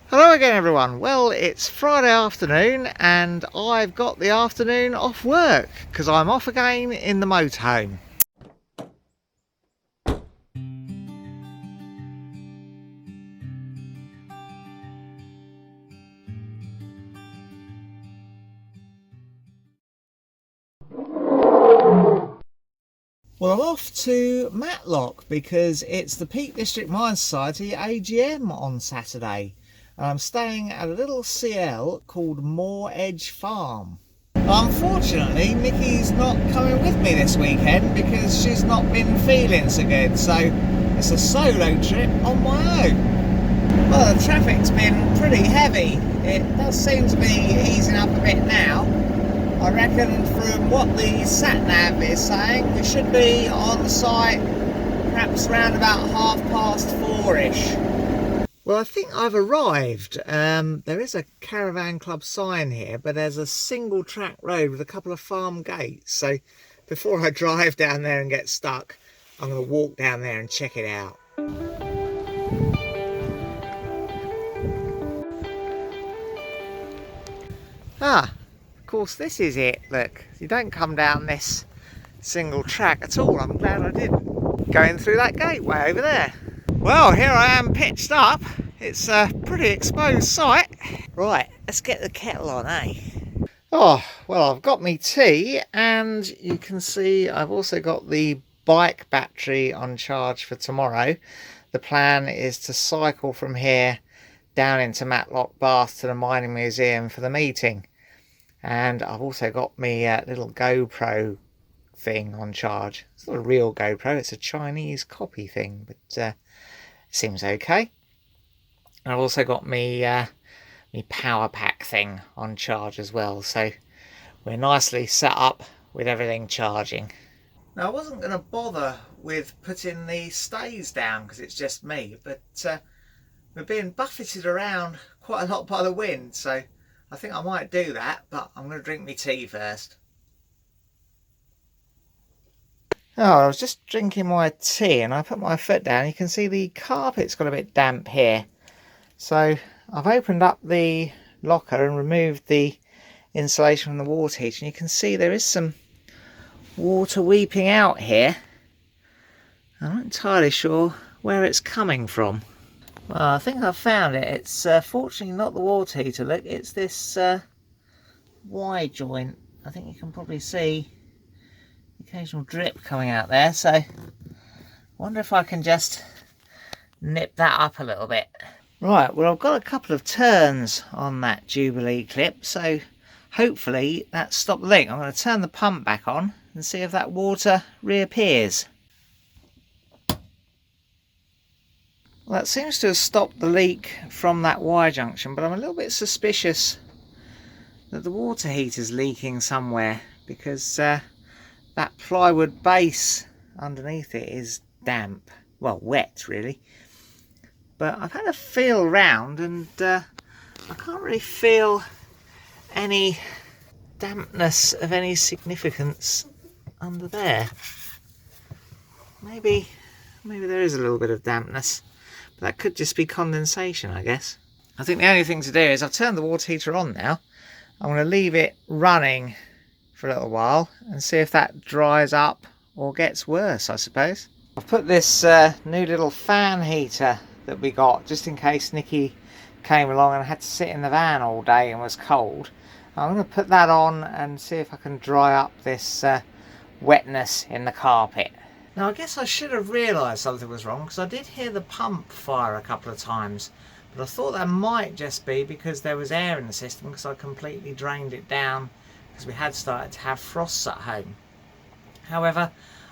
Hello again everyone. Well, it's Friday afternoon and I've got the afternoon off work because I'm off again in the motorhome. Well, I'm off to Matlock because it's the Peak District Mine Society AGM on Saturday. And I'm staying at a little CL called Moor Farm. Unfortunately, Nikki's not coming with me this weekend because she's not been feeling so good, so it's a solo trip on my own. Well, the traffic's been pretty heavy. It does seem to be easing up a bit now. I reckon from what the sat-nav is saying, we should be on the site perhaps around about 4:30-ish. Well, I think I've arrived. There is a caravan club sign here, but there's a single track road with a couple of farm gates. So before I drive down there and get stuck, I'm going to walk down there and check it out. Ah, of course this is it. Look, you don't come down this single track at all. I'm glad I didn't. Going through that gateway over there. Well, here I am pitched up. It's a pretty exposed site. Right, let's get the kettle on, eh? Oh, well, I've got me tea and you can see I've also got the bike battery on charge for tomorrow. The plan is to cycle from here down into Matlock, Bath to the Mining Museum for the meeting. And I've also got me little GoPro thing on charge. It's not a real GoPro, it's a Chinese copy thing, but it seems okay. And I've also got me power pack thing on charge as well, so we're nicely set up with everything charging. Now, I wasn't going to bother with putting the stays down because it's just me, but we're being buffeted around quite a lot by the wind, so I think I might do that, but I'm going to drink my tea first. Oh, I was just drinking my tea and I put my foot down. You can see the carpet's got a bit damp here. So I've opened up the locker and removed the insulation from the water heater. And you can see there is some water weeping out here. I'm not entirely sure where it's coming from. Well, I think I've found it. It's fortunately not the water heater. Look, it's this Y joint. I think you can probably see the occasional drip coming out there. So I wonder if I can just nip that up a little bit. Right, well, I've got a couple of turns on that Jubilee clip, so hopefully that stopped the leak. I'm going to turn the pump back on and see if that water reappears. Well, that seems to have stopped the leak from that Y junction, but I'm a little bit suspicious that the water heater's leaking somewhere because that plywood base underneath it is damp. Well, wet, really. But I've had a feel around and I can't really feel any dampness of any significance under there. Maybe there is a little bit of dampness, but that could just be condensation, I guess. I think the only thing to do is I've turned the water heater on now. I'm going to leave it running for a little while and see if that dries up or gets worse, I suppose. I've put this new little fan heater that we got just in case Nikki came along and had to sit in the van all day and was cold. I'm going to put that on and see if I can dry up this wetness in the carpet. Now, I guess I should have realised something was wrong because I did hear the pump fire a couple of times, but I thought that might just be because there was air in the system because I completely drained it down because we had started to have frosts at home. However,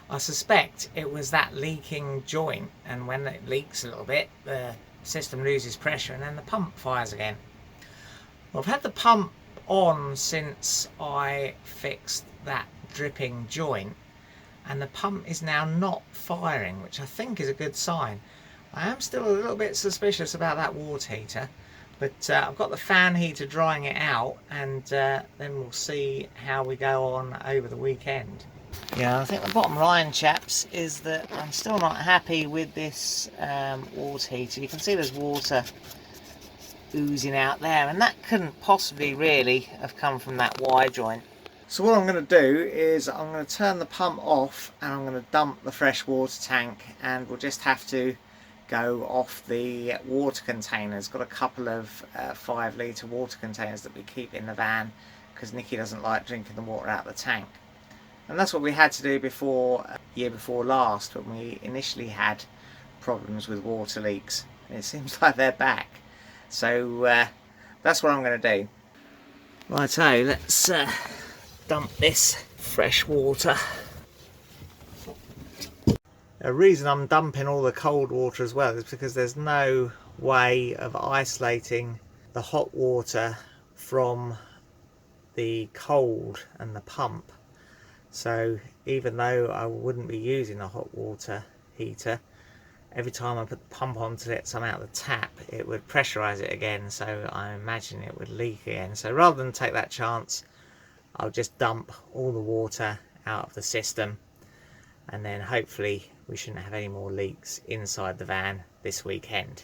I suspect it was that leaking joint, and when it leaks a little bit, the system loses pressure and then the pump fires again. Well, I've had the pump on since I fixed that dripping joint, and the pump is now not firing, which I think is a good sign. I am still a little bit suspicious about that water heater, but I've got the fan heater drying it out, and then we'll see how we go on over the weekend. Yeah, I think the bottom line, chaps, is that I'm still not happy with this water heater. You can see there's water oozing out there, and that couldn't possibly really have come from that Y joint. So what I'm going to do is I'm going to turn the pump off and I'm going to dump the fresh water tank, and we'll just have to go off the water containers. Got a couple of 5 litre water containers that we keep in the van because Nikki doesn't like drinking the water out of the tank. And that's what we had to do before, year before last, when we initially had problems with water leaks. And it seems like they're back. So that's what I'm going to do. Righto, let's dump this fresh water. The reason I'm dumping all the cold water as well is because there's no way of isolating the hot water from the cold and the pump. So even though I wouldn't be using a hot water heater, every time I put the pump on to let some out of the tap, it would pressurise it again, so I imagine it would leak again. So rather than take that chance, I'll just dump all the water out of the system, and then hopefully we shouldn't have any more leaks inside the van this weekend.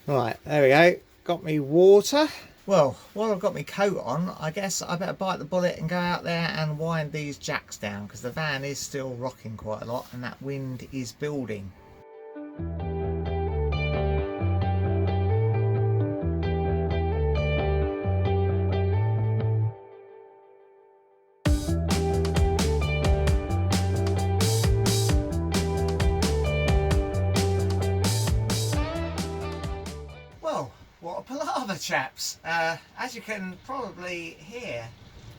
Right, there we go, got me water. Well, while I've got my coat on, I guess I better bite the bullet and go out there and wind these jacks down, because the van is still rocking quite a lot and that wind is building. What a palaver, chaps. As you can probably hear,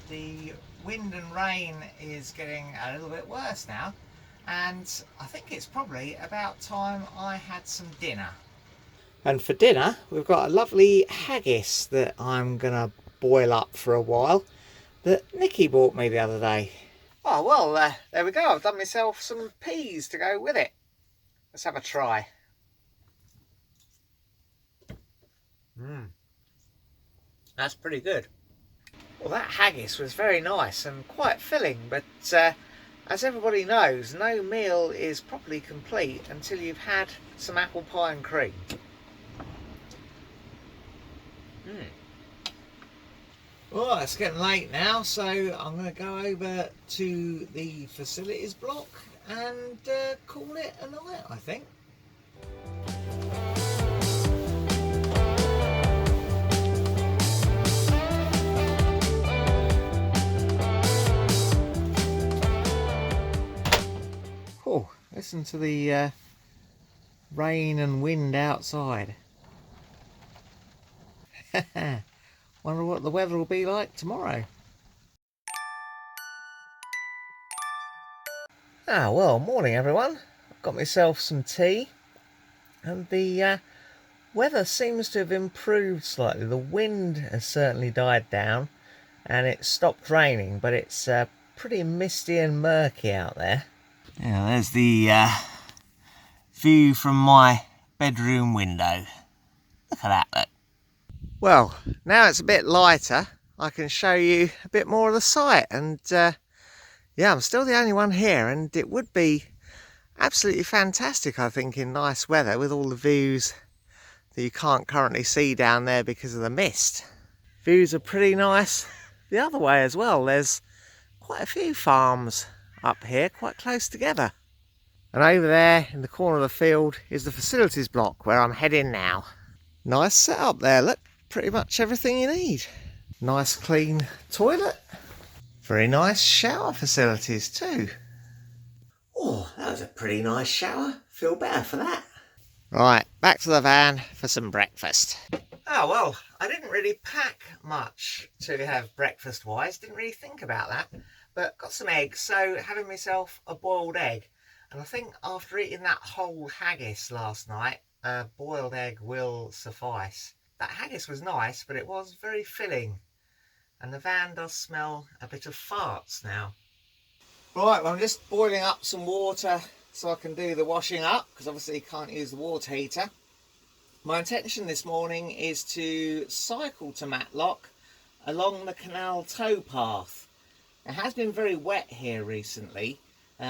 the wind and rain is getting a little bit worse now, and I think it's probably about time I had some dinner. And for dinner we've got a lovely haggis that I'm gonna boil up for a while that Nikki bought me the other day. Oh well, there we go, I've done myself some peas to go with it. Let's have a try. That's pretty good. Well, that haggis was very nice and quite filling, but as everybody knows, no meal is properly complete until you've had some apple pie and cream. Well, it's getting late now, so I'm going to go over to the facilities block and call it a night, I think. Oh, listen to the rain and wind outside. Wonder what the weather will be like tomorrow. Ah, well, morning everyone. I've got myself some tea, and the weather seems to have improved slightly. The wind has certainly died down and it stopped raining, but it's pretty misty and murky out there. Yeah, there's the view from my bedroom window. Look at that, look. Well, now it's a bit lighter, I can show you a bit more of the site, and yeah, I'm still the only one here, and it would be absolutely fantastic, I think, in nice weather with all the views that you can't currently see down there because of the mist. Views are pretty nice the other way as well. There's quite a few farms up here quite close together. And over there in the corner of the field is the facilities block where I'm heading now. Nice setup there, look, pretty much everything you need. Nice clean toilet. Very nice shower facilities too. Oh, that was a pretty nice shower. Feel better for that. Right, back to the van for some breakfast. Oh well, I didn't really pack much to have breakfast wise, didn't really think about that. But got some eggs, so having myself a boiled egg. And I think after eating that whole haggis last night, a boiled egg will suffice. That haggis was nice, but it was very filling. And the van does smell a bit of farts now. Right, well, I'm just boiling up some water so I can do the washing up, because obviously you can't use the water heater. My intention this morning is to cycle to Matlock along the canal towpath. It has been very wet here recently,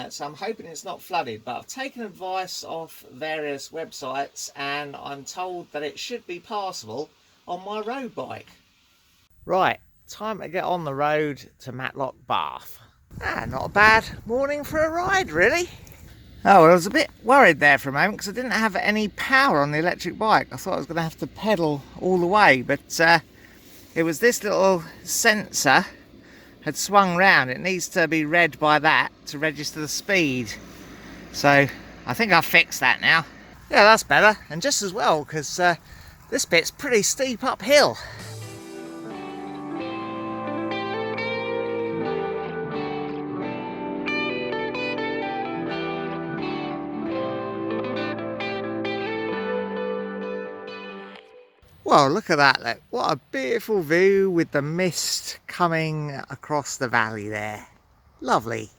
so I'm hoping it's not flooded, but I've taken advice off various websites and I'm told that it should be passable on my road bike. Right, time to get on the road to Matlock, Bath. Not a bad morning for a ride, really. Oh, well, I was a bit worried there for a moment because I didn't have any power on the electric bike. I thought I was going to have to pedal all the way, but it was this little sensor had swung round. It needs to be read by that to register the speed. So I think I've fixed that now. Yeah, that's better, and just as well because this bit's pretty steep uphill. Well, look at that, look. What a beautiful view with the mist coming across the valley there. Lovely.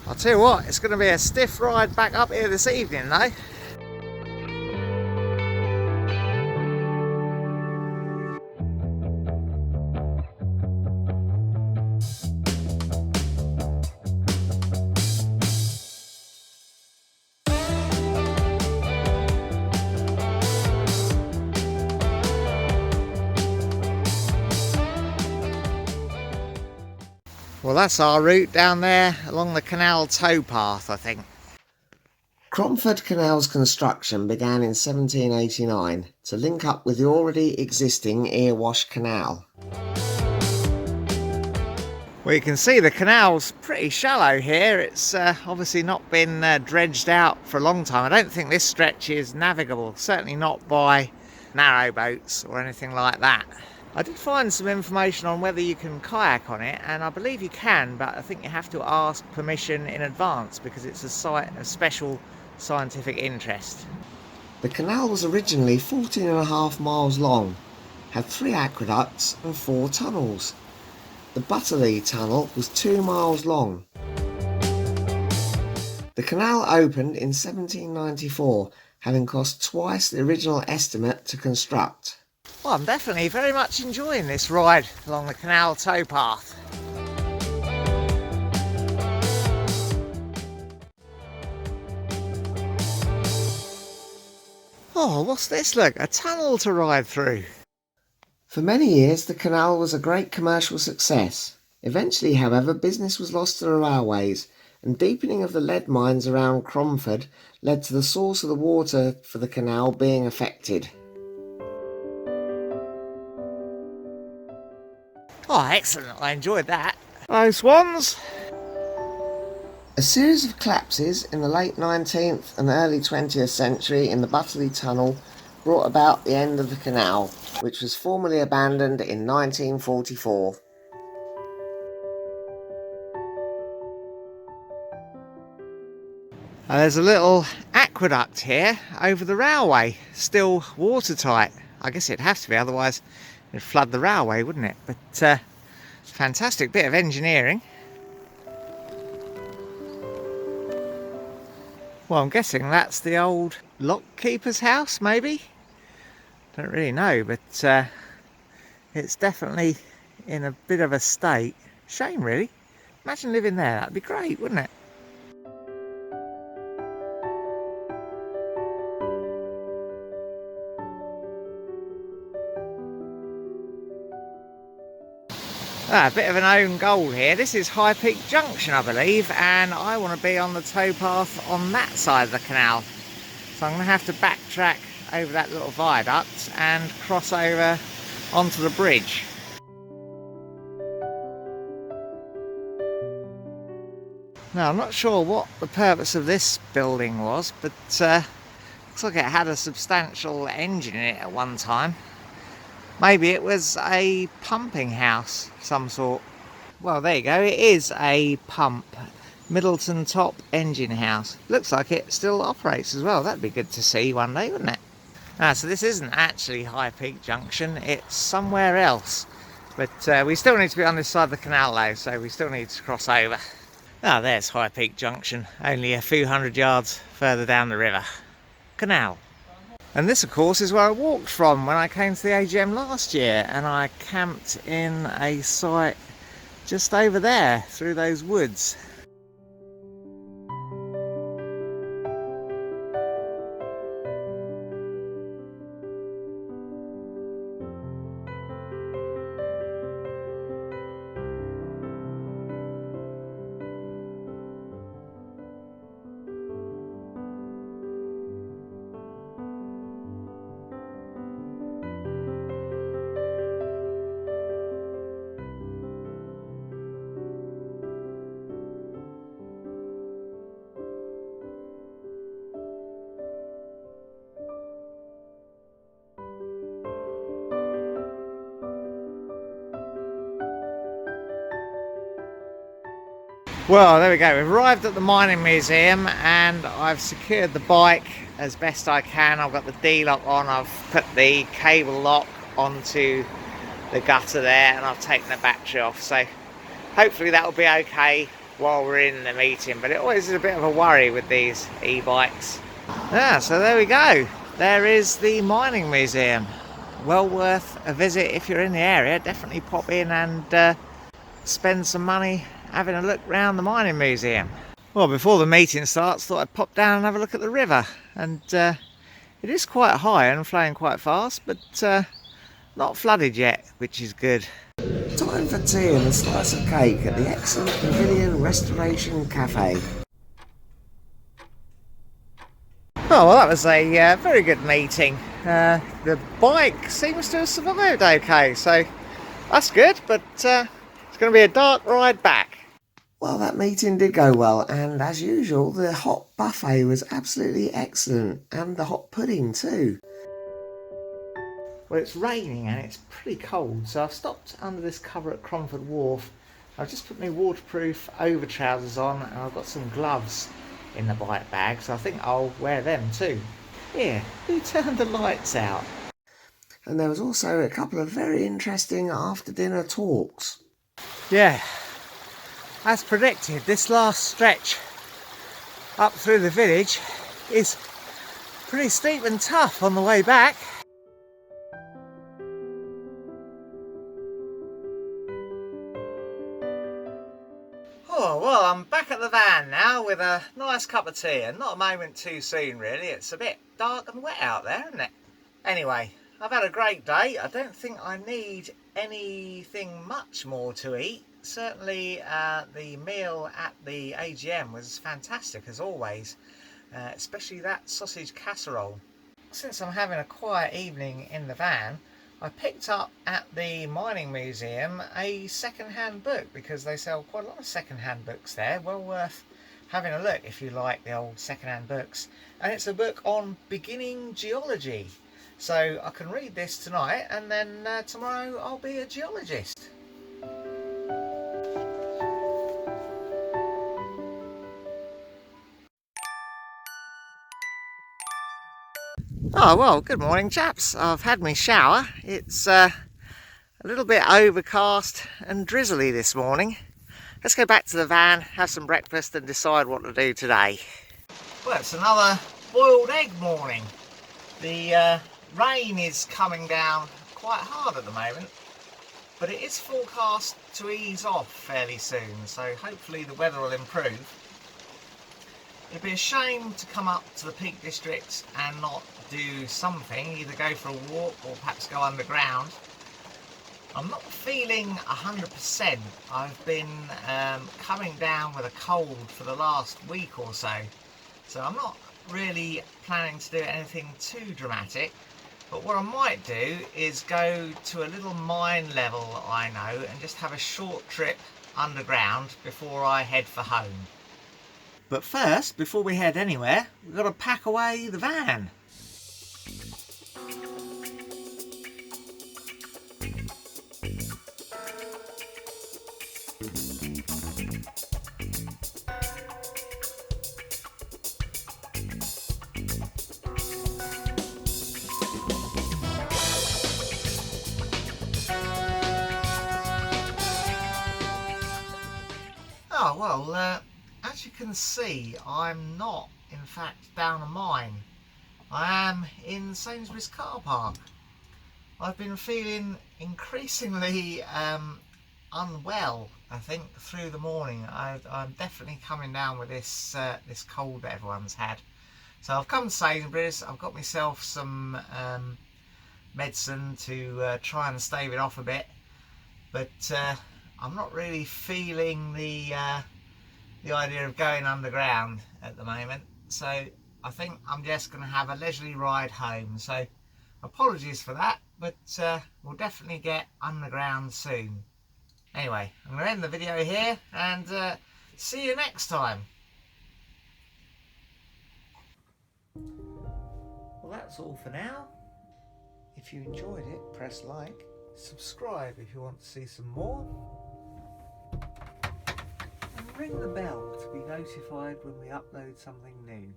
I'll tell you what, it's going to be a stiff ride back up here this evening though. Well, that's our route down there along the canal towpath, I think. Cromford Canal's construction began in 1789 to link up with the already existing Erewash Canal. Well, you can see the canal's pretty shallow here. It's obviously not been dredged out for a long time. I don't think this stretch is navigable, certainly not by narrow boats or anything like that. I did find some information on whether you can kayak on it, and I believe you can, but I think you have to ask permission in advance because it's a site of special scientific interest. The canal was originally 14.5 miles long, had 3 aqueducts and 4 tunnels. The Butterley Tunnel was 2 miles long. The canal opened in 1794, having cost twice the original estimate to construct. Well, I'm definitely very much enjoying this ride along the canal towpath. Oh, what's this? Look, a tunnel to ride through. For many years the canal was a great commercial success. Eventually, however, business was lost to the railways, and deepening of the lead mines around Cromford led to the source of the water for the canal being affected. Oh, excellent. I enjoyed that. Hello, swans. A series of collapses in the late 19th and early 20th century in the Butterley Tunnel brought about the end of the canal, which was formally abandoned in 1944. There's a little aqueduct here over the railway, still watertight. I guess it'd have to be, otherwise it'd flood the railway, wouldn't it? But fantastic bit of engineering. Well, I'm guessing that's the old lockkeeper's house, maybe? Don't really know, but it's definitely in a bit of a state. Shame, really. Imagine living there, that'd be great, wouldn't it? A bit of an own goal here. This is High Peak Junction, I believe, and I want to be on the towpath on that side of the canal. So I'm going to have to backtrack over that little viaduct and cross over onto the bridge. Now, I'm not sure what the purpose of this building was, but looks like it had a substantial engine in it at one time. Maybe it was a pumping house of some sort. Well, there you go, it is a pump. Middleton Top Engine House. Looks like it still operates as well. That'd be good to see one day, wouldn't it? So this isn't actually High Peak Junction, it's somewhere else. But we still need to be on this side of the canal though, so we still need to cross over. There's High Peak Junction, only a few hundred yards further down the river. Canal. And this, of course, is where I walked from when I came to the AGM last year, and I camped in a site just over there through those woods. Well, there we go. We've arrived at the mining museum and I've secured the bike as best I can. I've got the D-lock on, I've put the cable lock onto the gutter there, and I've taken the battery off. So hopefully that will be okay while we're in the meeting, but it always is a bit of a worry with these e-bikes. Yeah, so there we go. There is the mining museum. Well worth a visit if you're in the area. Definitely pop in and spend some money having a look round the mining museum. Well, before the meeting starts, thought I'd pop down and have a look at the river, and it is quite high and flowing quite fast, but not flooded yet, which is good. Time for tea and a slice of cake at the excellent Pavilion Restoration Cafe. Oh, well, that was a very good meeting. The bike seems to have survived okay, so that's good, but it's going to be a dark ride back. Well, that meeting did go well, and as usual, the hot buffet was absolutely excellent, and the hot pudding too. Well, it's raining and it's pretty cold, so I've stopped under this cover at Cromford Wharf. I've just put my waterproof over trousers on, and I've got some gloves in the bike bag, so I think I'll wear them too. Here, who turned the lights out? And there was also a couple of very interesting after-dinner talks. Yeah, as predicted, this last stretch up through the village is pretty steep and tough on the way back. Oh, well, I'm back at the van now with a nice cup of tea, and not a moment too soon really. It's a bit dark and wet out there, isn't it? Anyway, I've had a great day. I don't think I need anything much more to eat. Certainly the meal at the AGM was fantastic as always, especially that sausage casserole. Since I'm having a quiet evening in the van, I picked up at the mining museum a second-hand book, because they sell quite a lot of second-hand books there. Well worth having a look if you like the old second-hand books. And it's a book on beginning geology. So I can read this tonight, and then tomorrow I'll be a geologist. Oh, well, good morning chaps. I've had my shower. It's a little bit overcast and drizzly this morning. Let's go back to the van, have some breakfast and decide what to do today. Well, it's another boiled egg morning. The rain is coming down quite hard at the moment, but it is forecast to ease off fairly soon, so hopefully the weather will improve. It'd be a shame to come up to the Peak District and not do something, either go for a walk or perhaps go underground. I'm not feeling 100%. I've been coming down with a cold for the last week or so, so I'm not really planning to do anything too dramatic. But what I might do is go to a little mine level I know and just have a short trip underground before I head for home. But first, before we head anywhere, we've got to pack away the van. Oh, well, as you can see, I'm not, in fact, down a mine. I am in Sainsbury's car park. I've been feeling increasingly unwell, I think, through the morning. I'm definitely coming down with this this cold that everyone's had. So I've come to Sainsbury's. I've got myself some medicine to try and stave it off a bit, but I'm not really feeling the idea of going underground at the moment. So I think I'm just going to have a leisurely ride home. So apologies for that, but we'll definitely get underground soon. Anyway, I'm going to end the video here and see you next time. Well, that's all for now. If you enjoyed it, press like. Subscribe if you want to see some more. And ring the bell to be notified when we upload something new.